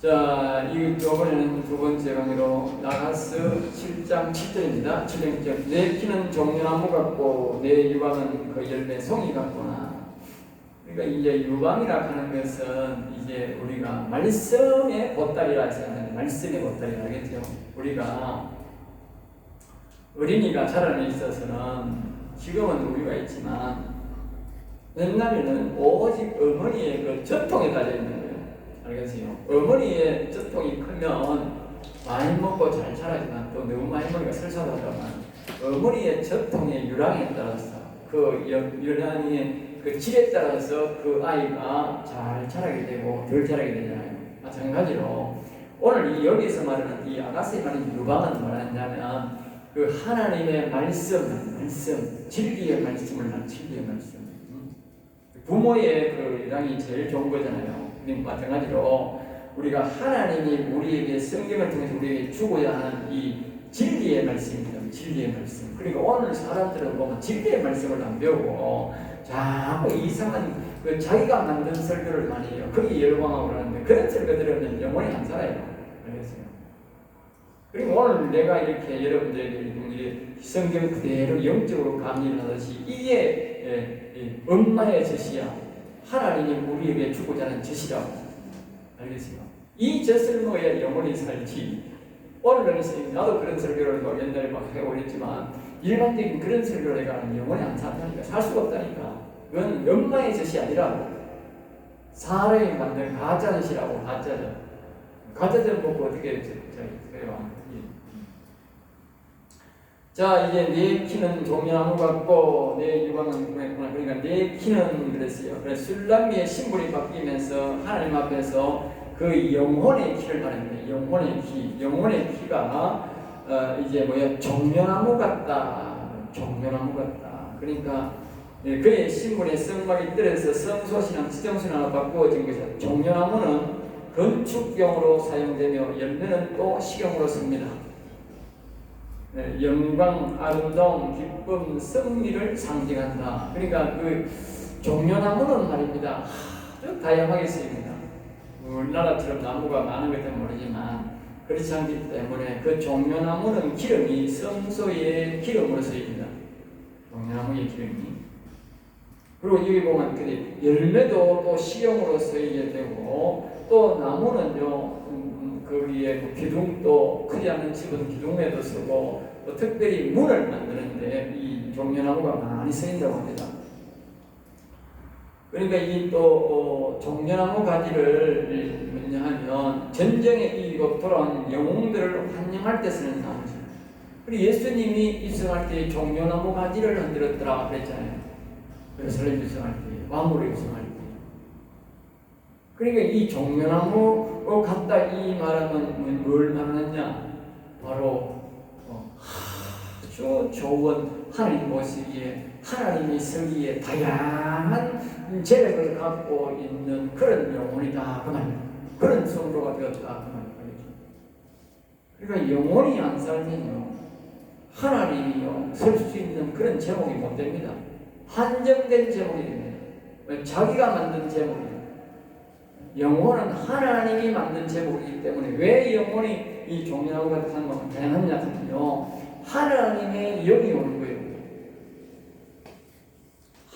자, 이번에는 두 번째 강의로 나가스 7장 7절입니다. 7절. 내 키는 종려나무 같고 내 유방은 그 열매 송이 같구나. 그러니까 이제 유방이라 하는 것은 이제 우리가 말씀의 보따리라 해서 말씀의 보따리라 하겠죠. 우리가 어린이가 자라는 데 있어서는 지금은 우리가 있지만 옛날에는 오직 어머니의 그 젖통에 달려 있는 거예요. 알겠어요? 어머니의 젖통이 크면 많이 먹고 잘 자라지만 또 너무 많이 먹으니까 설사하다만 어머니의 젖통의 유랑에 따라서 그 유랑의 그 질에 따라서 그 아이가 잘 자라게 되고 덜 자라게 되잖아요. 마찬가지로 오늘 여기서 말하는 이 아가스에 말하는 유방은 뭐냐면 그 하나님의 말씀, 진리의 말씀을 난 진리의 말씀. 부모의 그 유랑이 제일 좋은 거잖아요. 마찬가지로 우리가 하나님이 우리에게 성경을 통해서 우리에게 주고자 하는 이 진리의 말씀입니다. 진리의 말씀. 그러니까 오늘 사람들은 보면 진리의 말씀을 안 배우고 자꾸 이상한 그 자기가 만든 설교를 많이 해요. 거기 열광하고 그러는데 그런 설교들은 영원히 안 살아요. 알겠어요? 그리고 오늘 내가 이렇게 여러분들에게 성경 그대로 영적으로 강의를 하듯이 이게 엄마의 젖이야. 하나님이 우리에게 주고자 하는 젖이라고. 알겠어요? 이 젖을 먹어야 영원히 살지. 오늘은 나도 그런 설교를 뭐 옛날에 막 하고 그랬지만 일반적인 그런 설교를 해가 영원히 안 산다니까. 살 수가 없다니까. 그건 엄마의 젖이 아니라 사람이 만든 가짜 젖이라고. 가짜 젖 먹고 어떻게 그래요? 자, 이제 내 키는 종려나무 같고 내 유방은 구했구나. 그러니까 내 키는 그랬어요. 그래서 술람미의 신분이 바뀌면서 하나님 앞에서 그 영혼의 키를 말합니다. 영혼의 키가 이제 종려나무 같다. 그러니까 그의 신분의 성막이 떨어져서 성소신앙, 지정신앙으로 바꾸어진 것이다. 종려나무는 건축용으로 사용되며 열매는 또 식용으로 씁니다. 영광, 아름다움, 기쁨, 승리를 상징한다. 그러니까 그 종려나무는 말입니다. 아주 다양하게 쓰입니다. 우리나라처럼 나무가 많은 것은 모르지만 그렇지 않기 때문에 그 종려나무는 기름이 성소의 기름으로 쓰입니다. 종려나무의 기름이. 그리고 여기 보면 열매도 또 식용으로 쓰이게 되고 또 나무는요. 거기에 그 기둥도 크지 않은 집은 기둥에도 쓰고 또 특별히 문을 만드는데 이 종려나무가 많이 쓰인다고 합니다. 그러니까 이 또 종려나무 가지를 뭐냐하면 전쟁에 이기고 돌아온 영웅들을 환영할 때 쓰는 나무죠. 그리고 예수님이 입성할 때 종려나무 가지를 흔들었더라 그랬잖아요. 예루살렘 입성할 때, 왕으로 입성할 때. 그러니까 이 종려나무 같다 이 말하면 뭘 말하느냐? 바로 아주 좋은 하나님 보시기에 하나님이 쓰기에 다양한 재력을 갖고 있는 그런 영혼이다 그 말이에요. 그런 성도가 되었다 그 말이에요. 그러니까 영혼이 안 살면요 하나님이요 설 수 있는 그런 제목이 못 됩니다. 한정된 제목이 됩니다. 자기가 만든 제목이에요. 영혼은 하나님이 만든 제목이기 때문에 왜 영혼이 이 종려나무 같은 건 다양하냐 하면요 하나님의 영이 오는 거예요.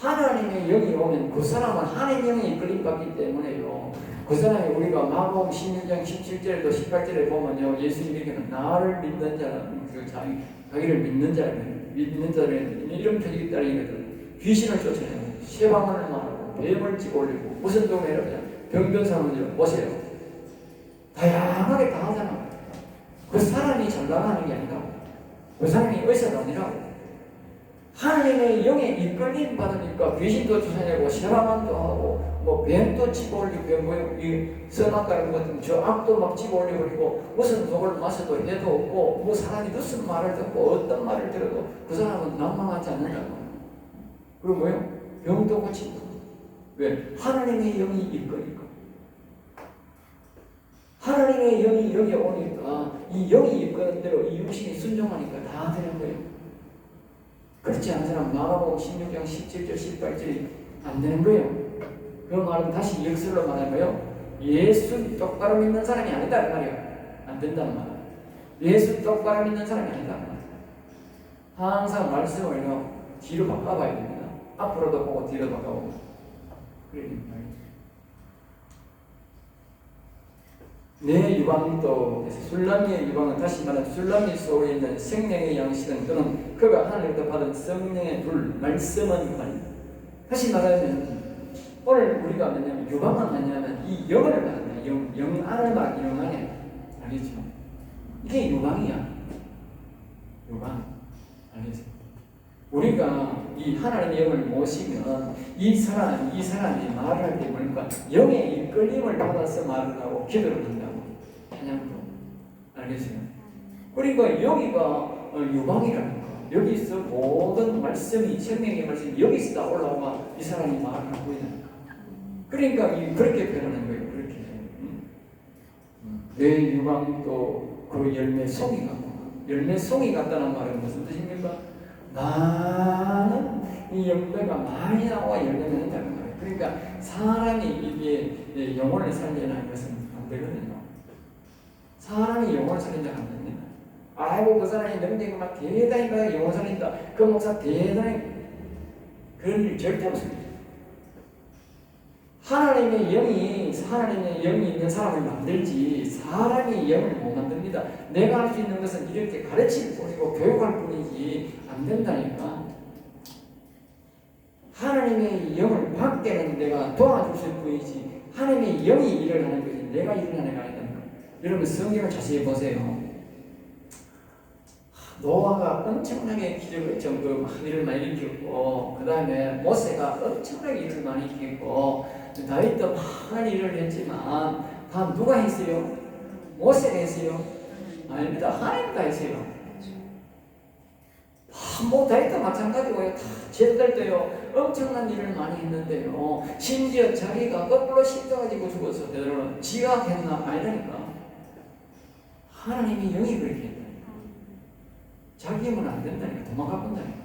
하나님의 영이 오면 그 사람은 하나님의 영이 이끌림받기 때문에요 그 사람이 우리가 마가복음 16장 17절에도 18절에 보면요 예수님에게는 나를 믿는 자는 자기를 믿는 자는 이런 표적이 따르거든. 귀신을 쫓아내고 쇠방언을 말하고 뱀을 찍어올리고 무슨 동네로 그냥 병든 사람들 보세요. 다양하게 당하잖아. 그 사람이 잘 나가는 게 아니라고. 그 사람이 의사가 아니라고. 하나님의 영에 이끌림 받으니까 귀신도 쫓아내고 쇠방언도 하고 뭐 뱀도 집어올리고 이 선악과랑 같은 저 악도 막 집어올리고 무슨 독을 마셔도 해도 없고 뭐 사람이 무슨 말을 듣고 어떤 말을 들어도 그 사람은 난망하지 않는다고. 그리고 뭐요? 병도 고치고. 왜? 하나님의 영이 이끌니까. 하나님의 영이 여기 오니까 이 영이 이끄는 대로 이 육신이 순종하니까 다 되는 거예요. 그렇지 않은 사람 마가복음 16장 17절 18절이 안 되는 거예요. 그 말은 다시 역설로 말하고요. 예수 똑바로 믿는 사람이 아니다 그 말이에요. 안 된다는 말이에요. 예수 똑바로 믿는 사람이 아니다 그 말이에요. 항상 말씀을 뒤로 바꿔봐야 됩니다. 앞으로도 보고 뒤로 바꿔보고 그래야 됩니다. 내 유방도 술람미의 유방은 다시 말하면 술람미 속에 있는 생명의 양식은 또는 그가 하늘로부터 받은 성령의 불 말씀은 말. 다시 말하면 오늘 우리가 뭐냐면 유방은 뭐냐면 이 영을 받는 영안을 받는 영안에 알겠죠? 이게 유방이야. 유방 알겠죠? 우리가 이 하나님의 영을 모시면 이 사람이 말을 할 때 보니까 영의 이끌림을 받아서 말을 하고 기도를 한다고. 찬양도 알겠어요? 그러니까 여기가 유방이라는 거. 여기서 모든 말씀이 생명의 말씀이 여기서 다 올라오면 이 사람이 말을 하고 있는 거. 그러니까 그렇게 표현하는 거예요. 그렇게 내 유방도 그 열매 송이 같고 열매 송이 같다는 말은 무슨 뜻입니까? 많은 이 열매가 많이 나와 열매가 된다는 거예요. 그러니까 사람이 이게 영혼을 살리는 것은 안 되거든요. 사람이 영혼을 살린다고 안 됩니다. 아이고 그 사람이 능력이 막 대단히 영혼 살린다. 그 목사 대단히 그런 일 절대 없습니다. 하나님의 영이 있는 사람을 만들지 사람이 영을 못 만듭니다. 내가 할 수 있는 것은 이렇게 가르칠 뿐이고 교육할 뿐이지 안 된다니까. 하나님의 영을 받게는 내가 도와줄 뿐이지 하나님의 영이 일을 하는 거지 내가 일을 하는 게 아니다니까. 여러분 성경을 자세히 보세요. 노아가 엄청나게 기적을 일을 많이 일으켰고 그 다음에 모세가 엄청나게 일을 많이 일으켰고 다윗도 많은 일을 했지만 다 누가 했어요? 모세가 했어요? 아닙니다. 하나님가 했어요. 다윗도 마찬가지고요. 다 제들도요 엄청난 일을 많이 했는데요. 심지어 자기가 거꾸로 십자가 지고 죽어서 되도록 지가 했나? 아니라니까. 하나님이 영이 그렇게 했다. 자기 힘은 안 된다니까. 도망가 본다니까.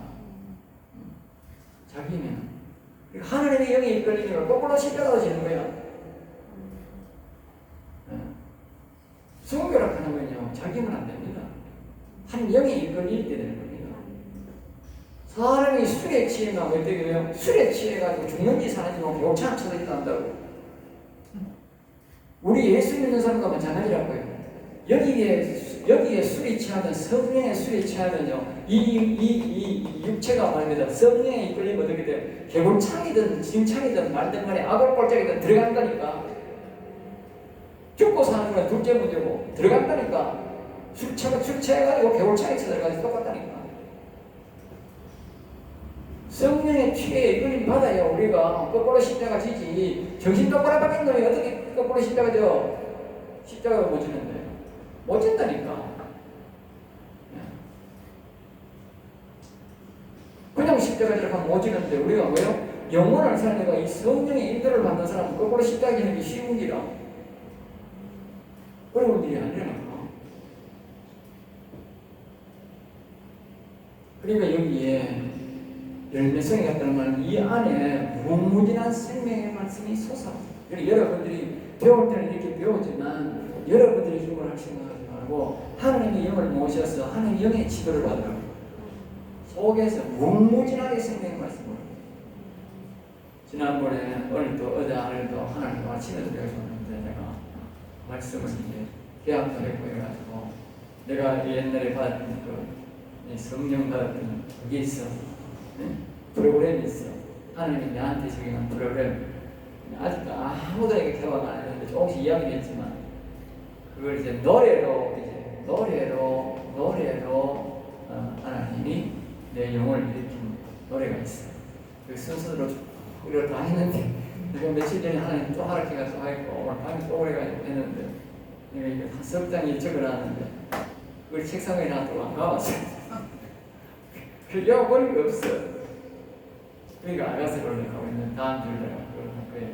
자기 힘은. 하나님의 영이 이끌리니까 거꾸로 십자가로 지는 거야. 순교라고 하는 건요. 자기 힘은 안 됩니다. 한 영이 이끌릴 때 되는 겁니다. 사람이 술에 취해가 어떻게 돼요? 술에 취해가지고 죽는지 사는지 모르고 욕창 쳐다지도 한다고. 우리 예수 믿는 사람과 마찬가지라고요. 여기에 술이 취하면 성령의 술이 취하면요 이 육체가 말입니다. 성령에 이끌리면 어떻게 돼요? 개골창이든 짐창이든 말든 간에 아골골짜기든 들어간다니까. 죽고 사는 건 둘째 문제고 들어간다니까. 술 취해가지고 개골창에 들어가서 똑같다니까. 성령의 취에 이끌림 받아요. 우리가 거꾸로 십자가 지지. 정신 똑바로 박힌 놈이 어떻게 거꾸로 십자가 져? 십자가가 못 지는데. 못 진다니까. 그냥 십자가 지라고 못 지는데 우리가 뭐요? 영혼을 살려가 이 성령의 인도를 받는 사람은 거꾸로 십자가 지는 게 쉬운 길이라. 어려운 일이 아니라니까. 그러니까 여기에 열매성이 같다는 말은 이 안에 무궁무진한 생명의 말씀이 솟아. 여러분들이 배울 때는 이렇게 배우지만 여러분들의 힘을 할 생각하지 말고 하나님의 영을 모셔서 하나님의 영의 지도를 받으라고. 속에서 무궁무진하게 생명의 말씀을. 지난번에 오늘도 오늘도 하나님 아침에도 배워줬는데 내가 말씀을 이제 계약도 했고 해가지고 내가 옛날에 받았던 그 성령 받았던 그게 있어. 프로그램이 있어. 하나님이 나한테 적용한 프로그램. 아직도 아무도에게 개화가 안 했는데 조금씩 이야기를 했지만 그걸 이제 노래로 하나님이 내 영혼을 일으킨 노래가 있어. 그 순서대로 우리가 다 했는데 내가 며칠 전에 하나님 또 하락해가지고 하고 오늘 밤에 또 오래가지고 했는데 내가 이거 한 석 장이 적어놨는데 그걸 책상에 놔두고 안 가봤어. 그 영어버린 게 없어. 그러니까 아가서 올라가고 있는 다음 주에 내가 그걸 할 거예요.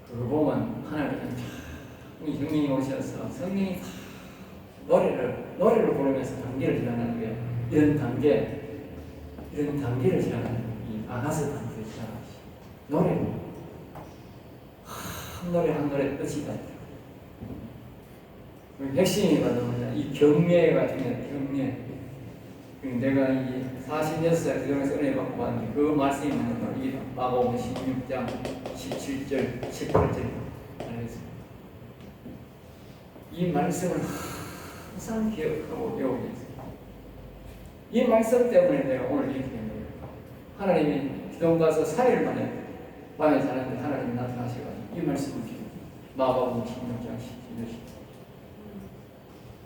그거 보면 하나님은 이 형님이 오셔서 성령이 노래를 부르면서 단계를 지나가는 거예요. 이런 단계를 지나가는 이 아가서 단계를 지나가시. 노래로 한 노래 한 노래 뜻이 같아. 핵심이 뭐냐, 이 경례가 중요해. 경례. 내가 이 46살 그동안에서 은혜 받고 봤는데 그 말씀이 있는 거 이게 마가복음 16장 17절 18절 알겠습니다. 이 말씀을 항상 기억하고 외우고 있어요. 이 말씀 때문에 내가 오늘 이렇게 된 거예요. 하나님이 기도 가서 4일 만에 밤에 자는데 하나님이 나타나셔가지고 이 말씀을 주고 마가복음 16장 17절.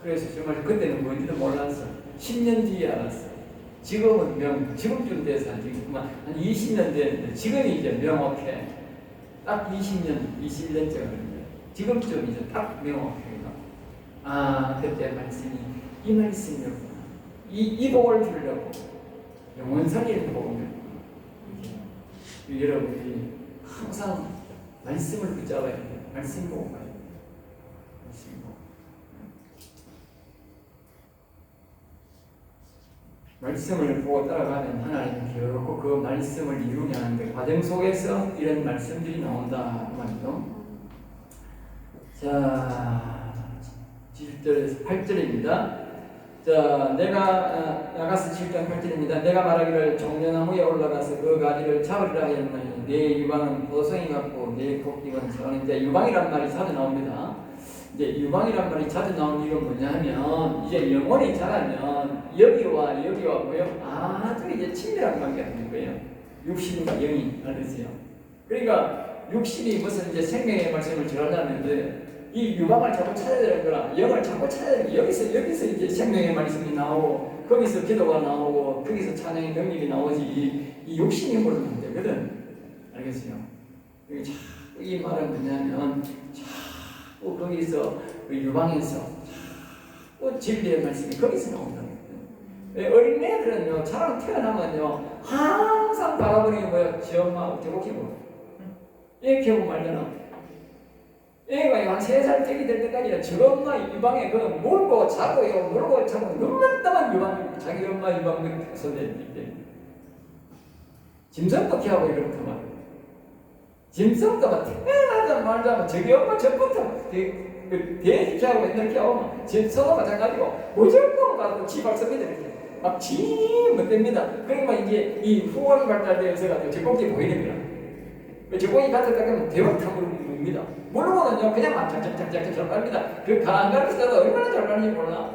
그래서 정말 그때는 뭔지도 몰랐어. 10년 뒤에 알았어. 지금은 지금쯤 돼서 지금 한 20년 됐는데 지금이 이제 명확해. 딱 20년, 21년째가 걸린다. 지금쯤 이제 딱 명확해. 아, 그때 말씀이 이 말씀이었구나. 이 복을 주려고 영원 살리는 복음이었구나. 여러분이 항상 말씀을 붙잡아야 돼요. 말씀 보고 가야 돼요. 말씀 보고. 말씀을 보고 따라가면 하나님은 결코 그 말씀을 이루게 하는데 과정 속에서 이런 말씀들이 나온다 말이죠. 자, 7절에서 8절입니다. 자, 내가 야가스 7장 8절입니다. 내가 말하기를 종려나무에 올라가서 그 가지를 잡으리라 하였나니 내 유방은 보송이 같고 내 곡식은 저는 이제 유방이란 말이 자주 나옵니다. 이제 유방이란 말이 자주 나오는 이유가 뭐냐 하면 이제 영혼이 자라면 여기와 뭐요? 아주 이제 친밀한 관계가 되는 거예요. 육신과 영이 알으세요. 그러니까 육신이 무슨 이제 생명의 말씀을 전하려는데 이 유방을 자꾸 찾아야 되는 거라 영을 자꾸 찾아야 되는 거야. 여기서 이제 생명의 말씀이 나오고 거기서 기도가 나오고 거기서 찬양의 능력이 나오지 이 육신이 모르면 안 되거든. 알겠어요? 자꾸 이 말은 뭐냐면 자꾸 거기서 유방에서 자꾸 진리의 말씀이 거기서 나온다는 거예요. 어린애들은요 자랑 태어나면요 항상 바라보는 게 뭐야? 지 엄마 저렇게 보고 얘 기억 말잖아. 애가 한 3살 때기 될 때까지 저 엄마 유방에 그는 물고 자고요 물고 자고 눈만 유방 자기 엄마 유방 밑에 손대기 때문에 짐승도 키하고 이렇더만 짐승도 막 태어나자마자 저기 엄마 저부터 대기하고 맨날 키하고 짐승도 마찬가지고 무조건 가고 지박습니다 이렇게 막 못됩니다. 그러니까 이제 이 후원 발달되어서 가지고 저 꼭지 보이는 거야. 저 꼭지 갔을 때는 대박탕으로 봅니다. 모르고는요 그냥 막 짝짝짝짝 잘 빨립니다. 그 가르치다가 얼마나 잘 빨리는지 몰라.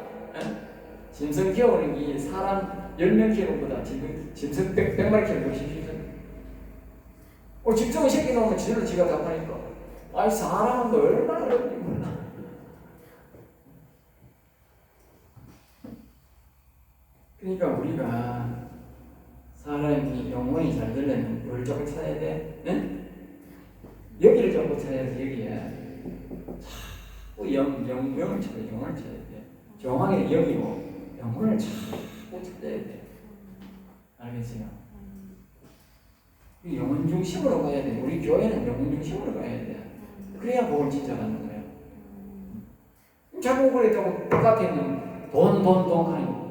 짐승 키우는 게 사람 10명 키우는 것보다 짐승 100마리 키우는 것이 힘들어요. 짐승을 새끼 놓으면 지들로 지가 다 파니까 아이 사람은 또 얼마나 어렵는지 몰라. 그러니까 우리가 사람이 영혼이 잘 되려면 뭘 자꾸 찾아야 돼? 응? 여기를 자꾸 찾아야 돼. 여기에 자꾸 영을 찾아야 돼. 영을 찾아야 돼. 정확히 영이고 영혼을 자꾸 찾아야 돼. 알겠어요? 영혼 중심으로 가야 돼. 우리 교회는 영혼 중심으로 가야 돼. 그래야 복을 진짜 갖는 거예요. 자꾸 그랬다고 바깥에 있는 돈 하는 거.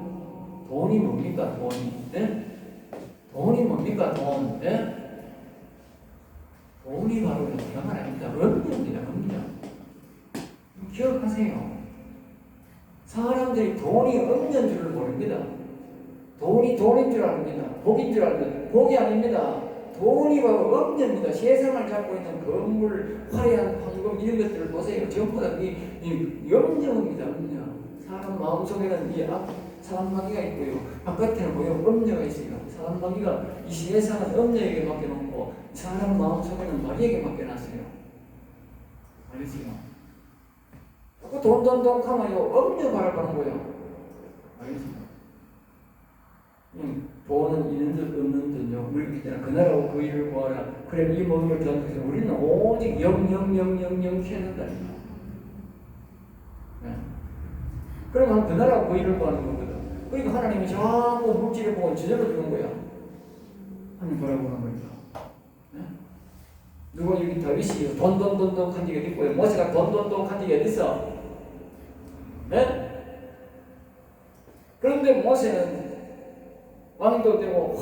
돈이 뭡니까? 돈이? 네? 돈이 뭡니까? 돈? 네? 돈이 바로 그런 말 아닙니다. 음료입니다. 음료. 기억하세요. 사람들이 돈이 음료인 줄을 모릅니다. 돈이 돈인 줄 압니다. 복인 줄 압니다. 복이 아닙니다. 돈이 바로 음료입니다. 세상을 잡고 있는 건물, 화려한 황금 이런 것들을 보세요. 전부 다 음료입니다. 음료. 사람 마음속에는 사람 마귀가 있고요. 바깥에는 뭐요? 음료가 있어요. 사람 마귀가 이 세상은 음료에게 맡겨놓고 사람 마음속에는 마귀에게 맡겨놨어요. 알겠어요? 자꾸 돈 하면요 음료 바라보는 거예요. 알겠어요? 돈은 있는 듯 없는 듯요. 우리 있잖아. 그 나라고 그 일을 구하라. 그래 이 모든 걸 전해서 우리는 오직 영 키워낸다. 네. 그러면 그 나라고 그 일을 구하는 거거든. 그러니까 하나님이 자꾸 물질을 보고 저절로 주는 거야. 하나님 바라보는 거니까. 네? 누가 여기 다윗이 돈 한 적이 있고요. 모세가 돈 한 적이 어디 있어? 네? 그런데 모세는 왕도 되고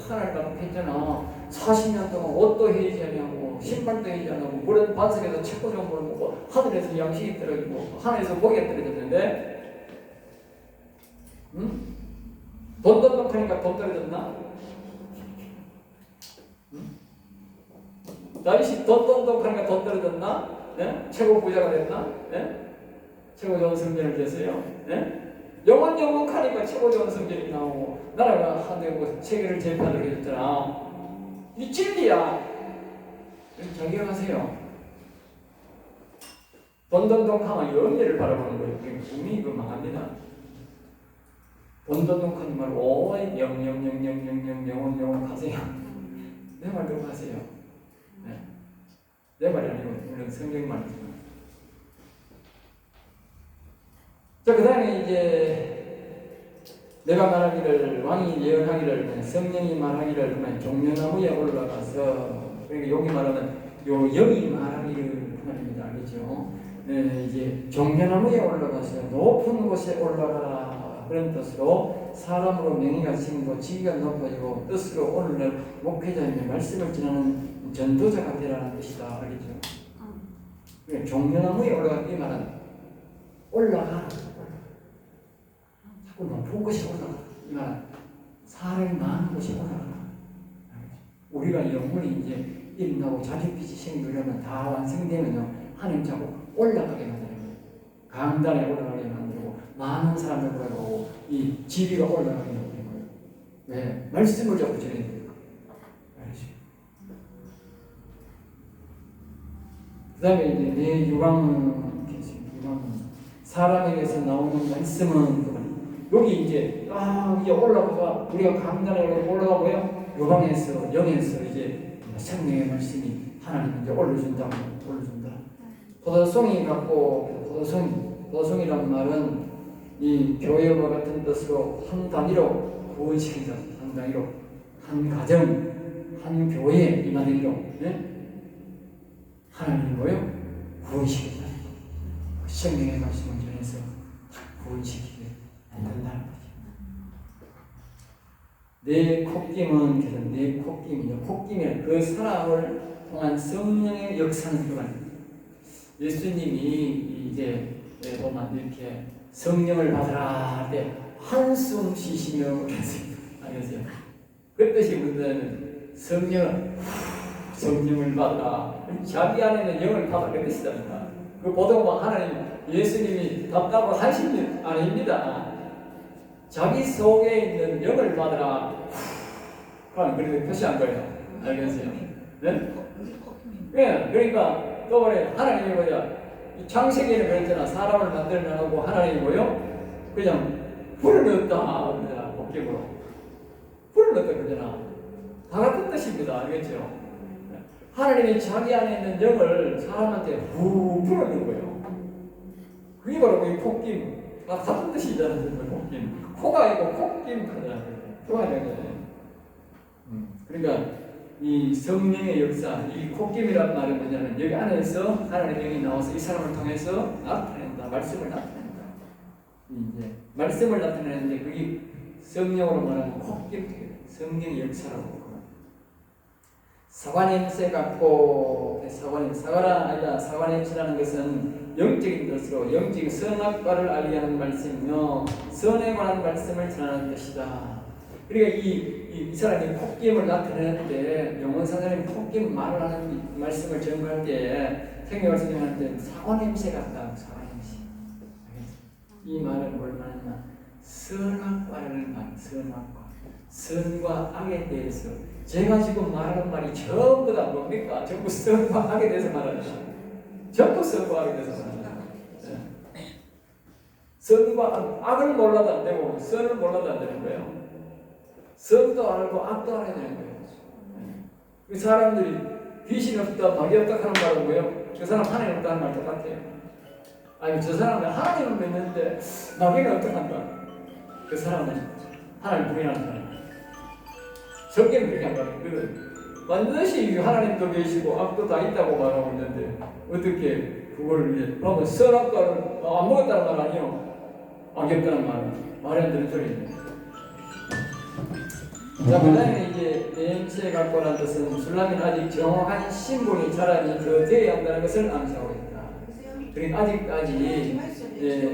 하나님 앞에 했잖아. 40년 동안 옷도 해지하냐고 먹고 신발도 해지 않고 물은 반석에서 채고 좋은 걸 먹고 하늘에서 양식이 떨어지고 하늘에서 고기가 떨어졌는데 응? 돈 던덕하니까 돈 떨어졌나? 응? 다윗이 돈 던덕하니까 돈 떨어졌나? 예? 최고 부자가 됐나? 예? 최고 좋은 성전을 지었어요. 예? 영원하니까 최고 좋은 성전이 나오고 나라가 하늘고 세계를 재판을 해줬잖아. 이 진리야. 자기가 하세요. 돈돈독하면 영예를 바라보는 거예요. 그게 꿈이 그 망합니다. 돈돈독하지 말고 오이 영원 하세요. 내 말대로 하세요. 네. 내 말이 아니고 물론 성경 말이지만. 자, 그 다음에 이제 내가 말하기를 왕이 예언하기를 성령이 말하기를 종려나무에 올라가서 그러니까 여기 말하면 요 영이 말하기를 그 말입니다. 알겠죠? 네, 이제 종려나무에 올라가서 높은 곳에 올라가라 그런 뜻으로 사람으로 명예가 생기고 지위가 높아지고 뜻으로 오늘날 목회자님의 말씀을 전하는 전도자가 되라는 뜻이다. 알겠죠? 그러니까 종려나무에 올라가기 말은 올라가. 자꾸 높은 곳에 올라가. 이 말은 사람이 많은 곳에 올라가. 우리가 영혼이 이제 일어나고 자식빛이 생기려면 다 완성되면요 하나님 자꾸 올라가게 만드는 거예요. 강단에 올라가게 만들고 많은 사람들 보고 이 지위가 올라가게 만드는 거예요. 네, 말씀을 자꾸 전해야 돼요. 알지? 그 다음에 이제 내 유방은 사람에게서 나오는 말씀은 여기 이제 이제 올라가가 우리가 강단에 올라가고요. 요방에서 영에서 이제 생명의 말씀이 하나님 이제 올려준다. 포도송이 갖고 포도송이란 말은 이 교회와 같은 뜻으로 한 단위로 구원시키자. 한 단위로 한 가정, 한 교회 이 말이로 하나님 뭐요? 구원시키자. 생명의 말씀을 전해서 구원시키게 만든다는 거죠. 내 콧김은 그래서 내 콧김이요. 콧김이란 그 사람을 통한 성령의 역사는 그만. 예수님이 이제 보면 이렇게 성령을 받으라 할 때 한숨 쉬시며 계세요. 알겠어요? 그 뜻이 무슨 성령을 받으라. 자기 안에는 영을 받아 그 뜻이랍니다. 그 보통 하나님 예수님이 답답하고 하신 일 아닙니다. 자기 속에 있는 영을 받으라. 그렇게 표시한 거예요. 알겠어요? 네? 네, 그러니까 또 그래 하나님이 뭐야? 창세기에는 그랬잖아. 사람을 만들어내고 하나님이 뭐요? 그냥 불을 넣었다. 그러잖아. 복격으로 불을 넣었다 그러잖아. 다 같은 뜻입니다. 알겠죠? 하나님이 자기 안에 있는 영을 사람한테 후 불어넣은 거예요. 그게 바로 이 콧김. 같은 뜻이잖아요. 콧김. 코가 아니고 콧김 하잖아요. 코가 되거든요. 그러니까 이 성령의 역사, 이 콧김이란 말은 뭐냐면 여기 안에서 하나님의 영이 나와서 이 사람을 통해서 나타낸다. 말씀을 나타낸다. 이제 말씀을 나타내는데 그게 성령으로 말하면 콧김, 성령의 역사라고 그러거든요. 사과 냄새 같고 사과라 아니라 사과 냄새라는 것은 영적인 뜻으로 영적인 선악과를 알리하는 말씀이며 선에 관한 말씀을 전하는 뜻이다. 그러니까 이 사람이 콧김을 나타내는데 영원사장님 콧김 말을 하는 말씀을 전거할 때 생명을 설명할 때 사과 냄새 같다. 사과 냄새. 이 말은 뭘 말하냐? 선악과를 말하는 선악과. 선과 악에 대해서 제가 지금 말하는 말이 전부 다 뭡니까? 전부 선과 악에 대해서 말하는 거예요. 전부 선과 악에 대해서 말하는 거예요. 선과 악을 몰라도 안 되고 선을 몰라도 안 되는 거예요. 선도 알고 악도 알아야 되는 거예요. 그 사람들이 귀신 없다, 마귀 없다 하는 말은 뭐예요? 그 사람 하나님 없다는 말 똑같아요. 아니 저 사람은 하나님을 믿는데 마귀는 어떡한다? 그 사람은 하나님 부인하는 사람. 성경은 그렇게 안 말해요. 반드시 하나님도 계시고 악도 다 있다고 말하고 있는데 어떻게 그걸 이제 보면 선악과를 안 먹었다는 말 아니요? 안 겼다는 말은 말이 안 되는 소리예요. 자, 그 다음에 이제 냄새 갖고란 뜻은 술람미는 아직 정확한 신분이 자라니 더 되어야 한다는 것을 암시하고 있다. 그러니까 아직까지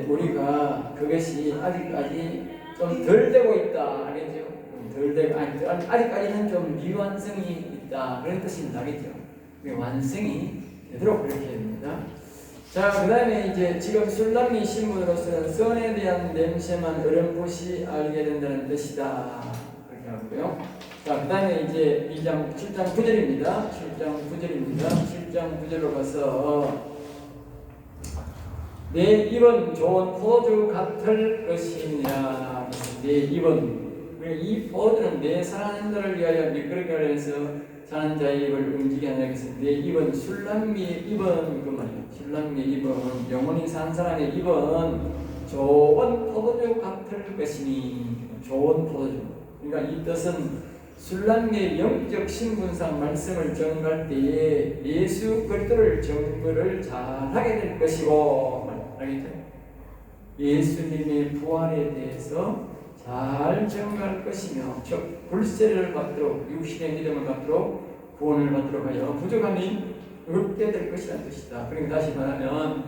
우리가 그것이 아직까지 좀 덜 되고 있다. 알겠죠? 덜 되고, 아직까지는 좀 미완성이 있다. 그런 뜻입니다. 알겠죠? 완성이 되도록 그렇게 됩니다. 자, 그 다음에 이제 지금 술람미 신분으로서는 선에 대한 냄새만 어렴풋이 알게 된다는 뜻이다. 그렇게 하고요. 자, 그 다음에 이제 7장 9절입니다. 7장 9절로 가서 내 입은 좋은 포도주 같을 것이니라. 내 입은, 이 포도주는 내 사랑하는 자를 위하여 미끄럽게 하려 해서 사는 자의 입을 움직이게 하는 것은 내 입은 술람미의 입은 그 말이에요. 술람미의 입은 영원히 산 사람의 입은 좋은 포도주 같을 것이니. 좋은 포도주. 그러니까 이 뜻은 술람미의 영적 신분상 말씀을 전할 때에 예수 그리스도를 증거를 잘하게 될 것이고, 알겠죠? 예수님의 부활에 대해서 잘 증거할 것이며, 즉 불세를 받도록, 육신의 믿음을 받도록, 구원을 받도록 하여 부족함이 없게 될 것이라는 뜻이다. 그러니까 다시 말하면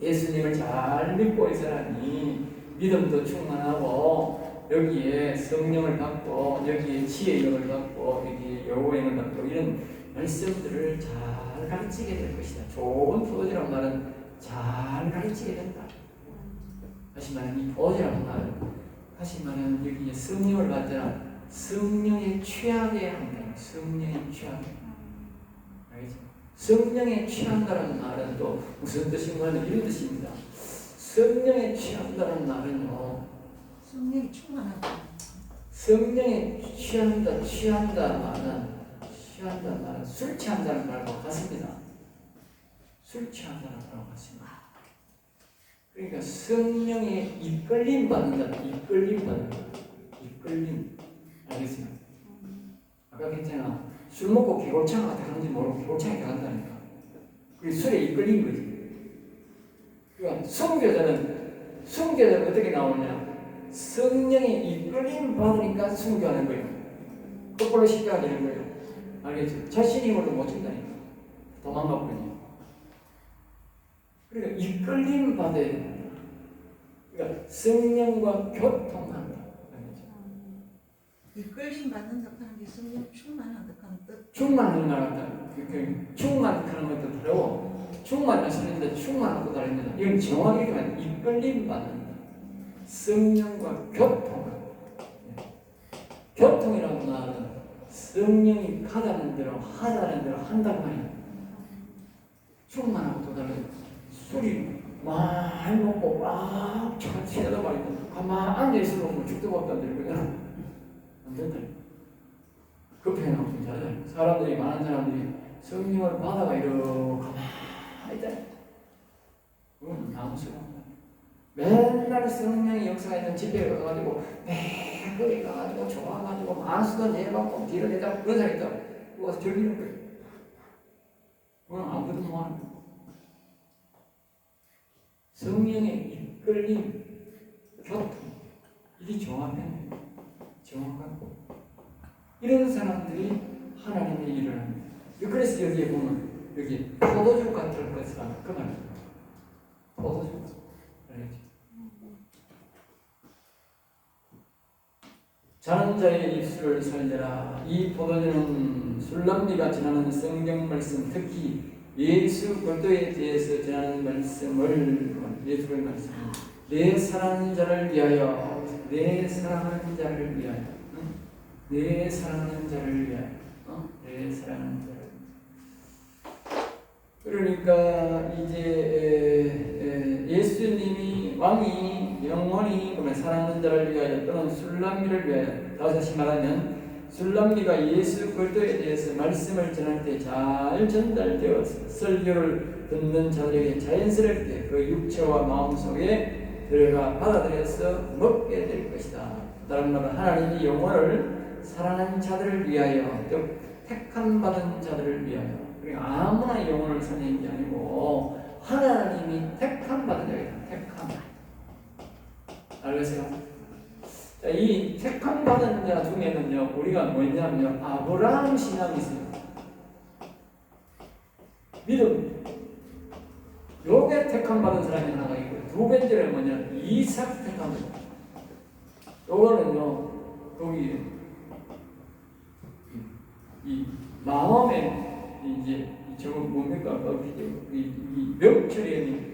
예수님을 잘 믿고 이 사람이 믿음도 충만하고 여기에 성령을 받고 여기에 지혜의 영을 받고 여기에 여호와의 영을 받고 이런 말씀들을 잘 가르치게 될 것이다. 좋은 포도주란 말은 잘 가르치게 된다. 다시 말하면 이 포도주란 말은 다시 말하면 여기에 성령을 받잖아. 성령에 취하게 한다. 성령에 취하게. 알겠죠? 성령에 취한다는 말은 또 무슨 뜻인가 하면 이런 뜻입니다. 성령에 취한다는 말은요. 성령이 충만하다. 성령에 취한다 말은 술 취한다는 말과 같습니다. 술 취한다는 말과 같습니다. 그러니까 성령에 이끌림 받는다. 이끌림. 알겠습니까? 아까 했잖아. 술 먹고 개골창 어떻게 하는지 모르고 개골창에 들어간다니까. 그게 술에 이끌린 거지. 그러니까 순교자는 어떻게 나오냐? 성령의 이끌림 받으니까 순교하는 거예요. 거꾸로 십자가 되는 거예요. 알겠죠? 자신이 힘으로 못 준다니까. 도망가 버리죠. 그러니까 이끌림 받아야 된다. 그러니까 성령과 교통한다. 이끌림 받는다 하는 게 성령 충만한다 하는 뜻. 충만하는 말 같다. 충만하는 것도 다르고 충만하시는데 충만한 것도 다릅니다. 이건 정확하게 말하면 이끌림 받는다. 성령과 교통한다. 교통이라는 말은 성령이 가자는 대로 하자는 대로 한다는 말이에요. 충만하고 또 다르죠. 술이 많이 먹고 막 취하다 말이고 가만히 앉아있으면 죽도 못 한다는 거잖아. 안 된다. 급해 나오면 잘하잖아요. 사람들이, 많은 사람들이 성령을 받아가 이러고 가만히 있다. 그건 나무스러운 맨날 성령의 역사에 있는 집회에 가가지고 거기 가가지고 좋아가지고 만수도 내받고 뒤로 내다 그런 사람이 있다. 그거 와서 즐기는 거예요. 그건 아무것도 못하는 거예요. 성령의 이끌림, 교통, 이게 정확하고 이런 사람들이 하나님의 일을 합니다. 그래서 여기에 보면 여기 포도주 같은 것을 하는 그 말입니다. 포도주. 알겠죠? 자는 자의 입술을 살려라. 이 포도주는 술람미가 전하는 성경 말씀, 특히 예수 그리스도에 대해서 전하는 말씀을 예수의 말씀. 내 사랑하는 자를 위하여, 내 사랑하는 자를 위하여, 내 사랑하는 자를 위하여, 내 사랑하는 자를. 그러니까 이제 예수님이 왕이 영원히 사랑하는 자를 위하여 또는 술람미를 위하여, 다시 말하면 술람미가 예수 그리스도에 대해서 말씀을 전할 때 잘 전달되어서 설교를 듣는 자들에게 자연스럽게 그 육체와 마음 속에 들어가 받아들여서 먹게 될 것이다. 다른 말로 하나님이 영혼을 사랑하는 자들을 위하여, 즉 택함 받은 자들을 위하여. 그러니까 아무나 영혼을 살리는 게 아니고 하나님이 택함 받은 자이다. 택함. 알겠어요? 자, 이 택함 받은 자 중에는요, 우리가 뭐냐면요, 아브라함 신앙이 있어요. 믿음. 요게 택함 받은 사람이 하나가 있고, 두 번째는 뭐냐, 이삭 택함 받은. 요거는요, 거기 이 마음에 이제 저거 뭡니까? 이 명철의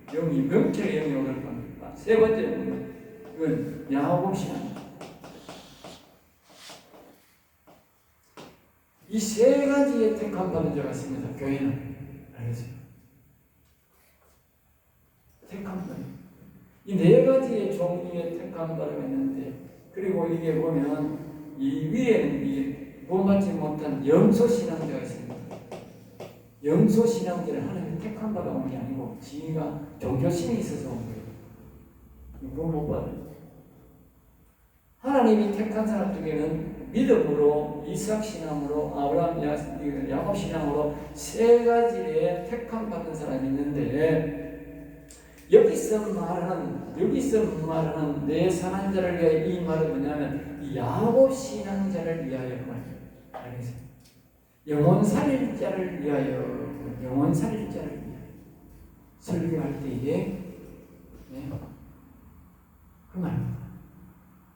영이 명철의 영이 오늘 겁니다. 세 번째는 이건 야곱 신앙. 이 세 가지의 택함 받은 자가 있습니다. 교회는 알겠어요? 택함 받은 이 네 가지의 종류의 택함 받은 있는데, 그리고 이게 보면 이 위에는 이게 본받지 못한 염소신앙자가 있습니다. 염소신앙자는 하나님 택함 받아 온 게 아니고 지가 종교심이 있어서 온 거예요. 이거 못 받아요. 하나님이 택한 사람 중에는 믿음으로, 이삭신앙으로, 아브라함, 야곱신앙으로 세 가지의 택함 받은 사람이 있는데, 여기서 말하는 내 선한 자를 위하여, 이 말은 뭐냐면 이 야곱 신앙자를 위하여 말이에요. 알겠어요? 영혼 살릴 자를 위하여, 영혼 살릴 자를 위하여 설교할 때에 그 말입니다.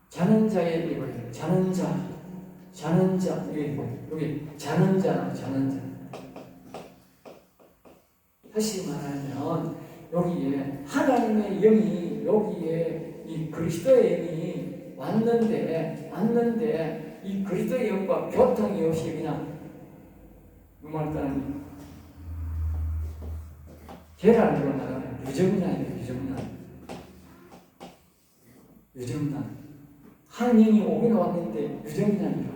자는 자의 입을, 자는 자 여기 자는 자. 다시 말하면 여기에 하나님의 영이, 여기에 이 그리스도의 영이 왔는데 이 그리스도의 영과 교통이 없이 그냥 말따는 계란으로 나가는 유정란. 한 영이 오긴 왔는데 유정란이라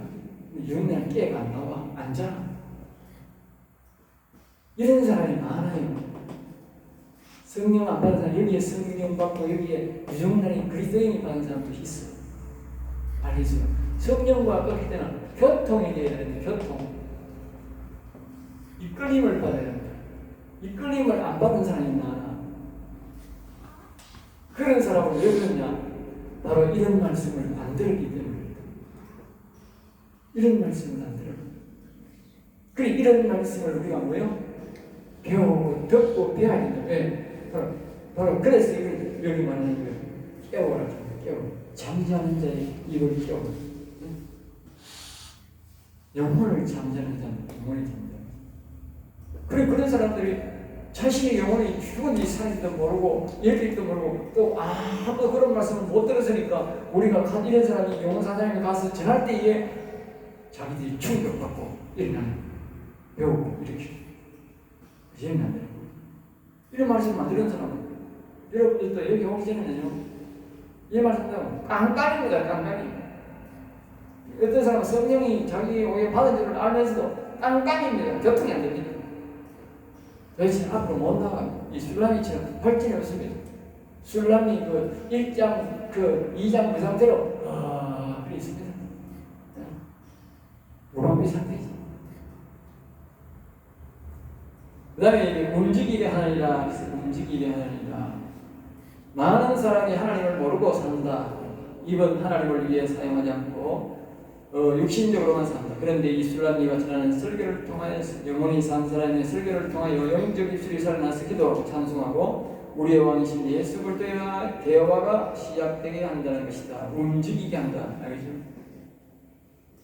유정란 깨가 안 나와, 안 자. 이런 사람이 많아요. 성령 안 받은 사람, 여기에 성령 받고 여기에 유정란이 그리스도인이 받은 사람도 있어요. 알겠어요? 성령과 꺾일 때는 교통이 되어야 되는데, 교통. 이끌림을 받아야 된다. 이끌림을 안 받은 사람이 많아. 그런 사람은 왜 그러냐? 바로 이런 말씀을 안 들었기 때문입니다. 이런 말씀을 안 들어요. 그래, 이런 말씀을 우리가 뭐요? 배우고 듣고 배워야 된다. 왜? 바로 그래서 이걸 여기 말하는 거예요. 깨워라, 깨워. 잠자는 자의 입을 깨워. 영혼을 잠자는 자는 영혼이 잠자는. 그래, 그런 사람들이 자신의 영혼이 죽은지 살인지도 모르고 일일도 모르고 또 아무도 그런 말씀을 못 들었으니까, 우리가 이런 사람이 영혼사장에 가서 전할 때에 자기들이 충격받고 일어나는, 배우고 이렇게 일어나는 이런 말씀 만드는 사람은, 여러분들도 여기 오기 전에는요, 이 말씀은 깡깡입니다. 깡깡이. 어떤 사람은 성령이 자기 오게 받은 줄을 알면서도 깡깡입니다. 교통이 안 됩니다. 도대체 앞으로 못 나가요. 이 술람이처럼 발전이 없습니다. 술람이 그 1장, 2장 그 상태로 그래 있습니다. 무방비 상태이지. 그 다음에 움직이게 하느니라. 많은 사람이 하나님을 모르고 산다. 입은 하나님을 위해 사용하지 않고 육신적으로만 산다. 그런데 이 술람이가 전하는 설교를 통하여 영혼이 산 사람의 설교를 통하여 영적 입술이 살아나서 기도하고 찬송하고 우리의 왕이신 예수 그리스도의 대화가 시작되게 한다는 것이다. 움직이게 한다. 알겠죠?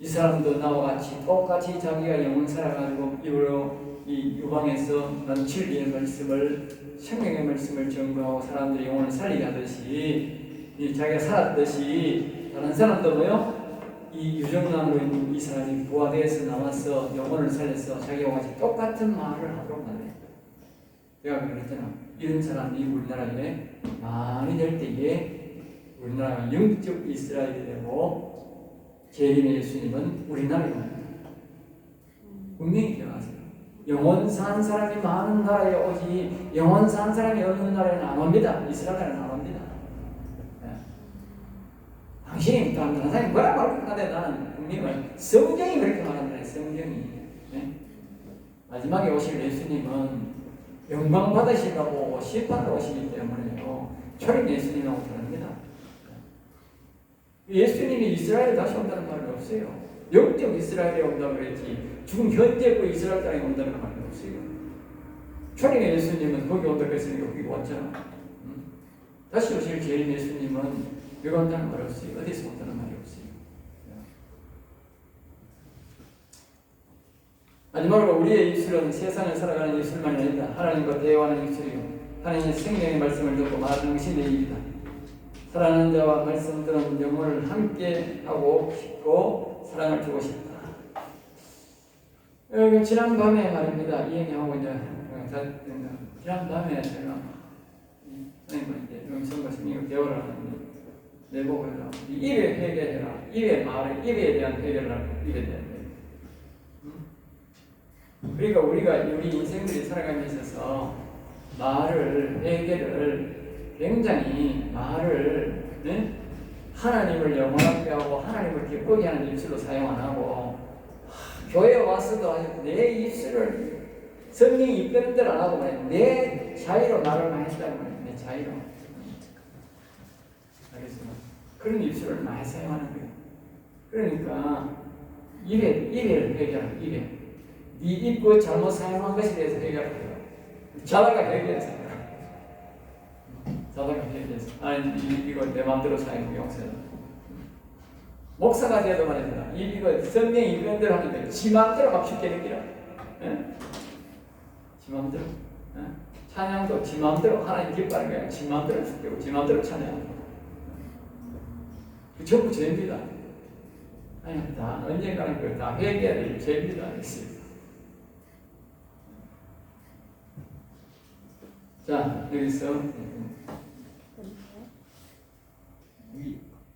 이 사람도 나와 같이 똑같이 자기가 영혼 살아가지고 입으로 이 유방에서 난 진리의 말씀을, 생명의 말씀을 전거하고 사람들이 영혼을 살리게 하듯이, 자기가 살았듯이 다른 사람도 뭐요? 이 유정란으로 있는 이 사람이 부활해서 나와서 영혼을 살려서 자기와 같이 똑같은 말을 하도록 만들어요. 내가 그랬잖아. 이런 사람이 우리나라에 많이 될 때에 우리나라가 영적 이스라엘이 되고 재림의 예수님은 우리나라에 옵니다. 분명히 기억하세요. 영원 산 사람이 많은 나라에 오지 영원 산 사람이 없는 나라에는 안 옵니다. 이스라엘은 안 옵니다. 당신이 다른 사람이 뭐라 말하는데 나는 분명히 성경이 그렇게 말한다. 성경이. 마지막에 오실 예수님은 영광 받으시려고 심판을 오시기 때문에요. 초림 예수님하고 다릅니다. 예수님이 이스라엘에 다시 온다는 말은 없어요. 영적 이스라엘에 온다고 그랬지 지금 현재 그 이스라엘 땅에 온다는 말은 없어요. 초림의 예수님은 거기 온다고 했으니까 거기 왔잖아. 다시 오실 재림 예수님은 여기 온다는 말이 없어요. 어디서 온다는 말이 없어요. 마지막으로 우리의 입술은 세상을 살아가는 입술만이 아니다. 하나님과 대화하는 입술이요 하나님의 생명의 말씀을 듣고 말하는 것이 내 입이다. 사랑하는 자와 말씀 들은 영혼을 함께 하고 싶고 사랑을 주고 싶다. 지난 밤에 말입니다. 이 얘기하고 이제 지난 밤에 제가 이제 영성과 생명을 대화를 하는데 내보고 해라. 입에 회개해라. 입의 말을 입에 대한 회개를 하라. 입에 대한 회개. 그러니까 우리가 우리 인생들이 살아가면서 있어서 말을 회개를 굉장히 말을 하나님을 영원하게 하고 하나님을 기쁘게 하는 입술로 사용 안 하고 교회에 와서도 아주 내 입술을 성령이 이끄는 대로 안 하고 말이야. 내 자유로 말을 많이 했다고 말이야. 내 자유로. 알겠습니까? 그런 입술을 많이 사용하는 거예요. 그러니까 입에 회개하라. 입에. 네 입고 잘못 사용한 것에 대해서 회개하라. 자다가 회개해서 아니 이거 내 마음대로 사용 용서해라. 목사가 돼도 말입니다. 이거 성령이 이런 대로 하는데 지 마음대로 막 쉽게 느끼라. 지 마음대로. 찬양도 지 마음대로 하나님 기뻐하는 거야. 지 마음대로 죽고 지 마음대로 찬양하는 거야. 그 전부 죄입니다. 아니 다 언젠가는 그 다 회개해야 될 죄입니다. 자 여기서